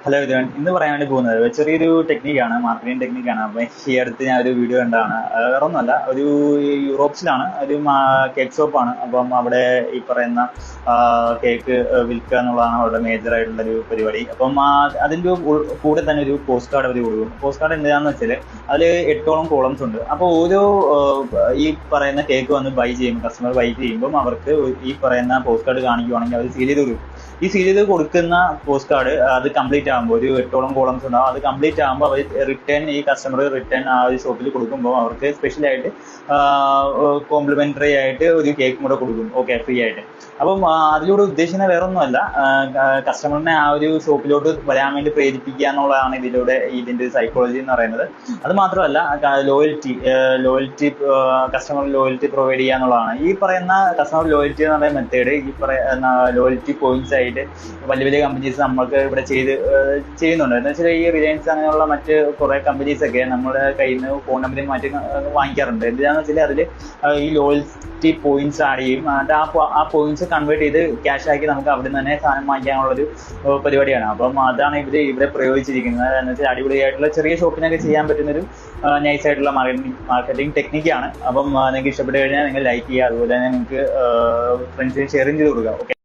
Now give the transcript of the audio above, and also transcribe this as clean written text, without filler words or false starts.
Hello ഇതാണ് ഇന്ന് പറയാൻ വേണ്ടി പോകുന്നത് ചെറിയൊരു ടെക്നിക്കാണ്, മാർക്കറ്റിംഗ് ടെക്നിക്കാണ്. അപ്പം ഈ അടുത്ത് ഞാൻ ഒരു വീഡിയോ കണ്ടാണ്. വേറെ ഒന്നുമല്ല, ഒരു യൂറോപ്സിലാണ് ഒരു കേക്ക് ഷോപ്പാണ്. അപ്പം അവിടെ ഈ പറയുന്ന കേക്ക് വിൽക്കുക എന്നുള്ളതാണ് അവരുടെ മേജർ ആയിട്ടുള്ള ഒരു പരിപാടി. അപ്പം അതിൻ്റെ കൂടെ തന്നെ ഒരു പോസ്റ്റ് കാർഡ് അവർ കൊടുക്കും. പോസ്റ്റ് കാർഡ് എന്താണെന്ന് വെച്ചാൽ അതിൽ 8ഓളം കോളംസ് ഉണ്ട്. അപ്പോൾ ഓരോ ഈ പറയുന്ന കേക്ക് വന്ന് ബൈ ചെയ്യുമ്പോൾ, കസ്റ്റമർ ബൈ ചെയ്യുമ്പം അവർക്ക് ഈ പറയുന്ന പോസ്റ്റ് കാർഡ് കാണിക്കുവാണെങ്കിൽ അവർ സീൽ ചെയ്ത് കൊടുക്കും. ഈ സീൽ ചെയ്ത് കൊടുക്കുന്ന പോസ്റ്റ് കാർഡ് അത് കംപ്ലീറ്റ് ആകുമ്പോൾ, ഒരു 8ഓളം കോളംസ് ഉണ്ടാവും, അത് കംപ്ലീറ്റ് ആകുമ്പോൾ അവർ ഈ കസ്റ്റമർ റിട്ടേൺ ആ ഒരു ഷോപ്പിൽ കൊടുക്കുമ്പോൾ അവർക്ക് സ്പെഷ്യലായിട്ട് കോംപ്ലിമെന്ററി ആയിട്ട് ഒരു കേക്കും കൂടെ കൊടുക്കും. ഓക്കെ, ഫ്രീ ആയിട്ട്. അപ്പം അതിലൂടെ ഉദ്ദേശിക്കുന്ന വേറെ ഒന്നുമല്ല, കസ്റ്റമറിനെ ആ ഒരു ഷോപ്പിലോട്ട് വരാൻ വേണ്ടി പ്രേരിപ്പിക്കുക എന്നുള്ളതാണ് ഇതിന്റെ സൈക്കോളജി എന്ന് പറയുന്നത്. അത് മാത്രമല്ല, ലോയൽറ്റി കസ്റ്റമർ ലോയൽറ്റി പ്രൊവൈഡ് ചെയ്യുക എന്നുള്ളതാണ്. ഈ പറയുന്ന കസ്റ്റമർ ലോയൽറ്റി എന്ന് പറയുന്ന മെത്തേഡ്, ഈ പറയുന്ന ലോയൽറ്റി പോയിന്റ്സ് ആയിട്ട് വലിയ വലിയ കമ്പനീസ് നമ്മൾക്ക് ഇവിടെ ചെയ്യുന്നുണ്ട്. എന്ന് വെച്ചാൽ ഈ റിലയൻസ് അങ്ങനെയുള്ള മറ്റ് കുറെ കമ്പനീസ് ഒക്കെ നമ്മുടെ കയ്യിൽ നിന്ന് ഫോൺ നമ്പറിൽ മാറ്റി വാങ്ങിക്കാറുണ്ട്. എന്താണെന്ന് വെച്ചാൽ അതിൽ ഈ ലോയൽറ്റി പോയിന്റ്സ് ആഡ് ചെയ്യും. ആ പോയിന്റ്സ് കൺവേർട്ട് ചെയ്ത് ക്യാഷ് ആക്കി നമുക്ക് അവിടെ നിന്ന് തന്നെ സാധനം വാങ്ങിക്കാനുള്ളൊരു പരിപാടിയാണ്. അപ്പം അതാണ് ഇവിടെ പ്രയോഗിച്ചിരിക്കുന്നത്. എന്ന് വെച്ചാൽ അടിപൊളിയായിട്ടുള്ള ചെറിയ ഷോപ്പിനൊക്കെ ചെയ്യാൻ പറ്റുന്നൊരു നൈസ് ആയിട്ടുള്ള മാർക്കറ്റിംഗ് ടെക്നിക്കാണ്. അപ്പം നിങ്ങൾക്ക് ഇഷ്ടപ്പെട്ട് കഴിഞ്ഞാൽ നിങ്ങൾ ലൈക്ക് ചെയ്യുക, അതുപോലെ തന്നെ നിങ്ങൾക്ക് ഫ്രണ്ട്സിന് ഷെയറിങ് ചെയ്ത് കൊടുക്കുക. ഓക്കെ.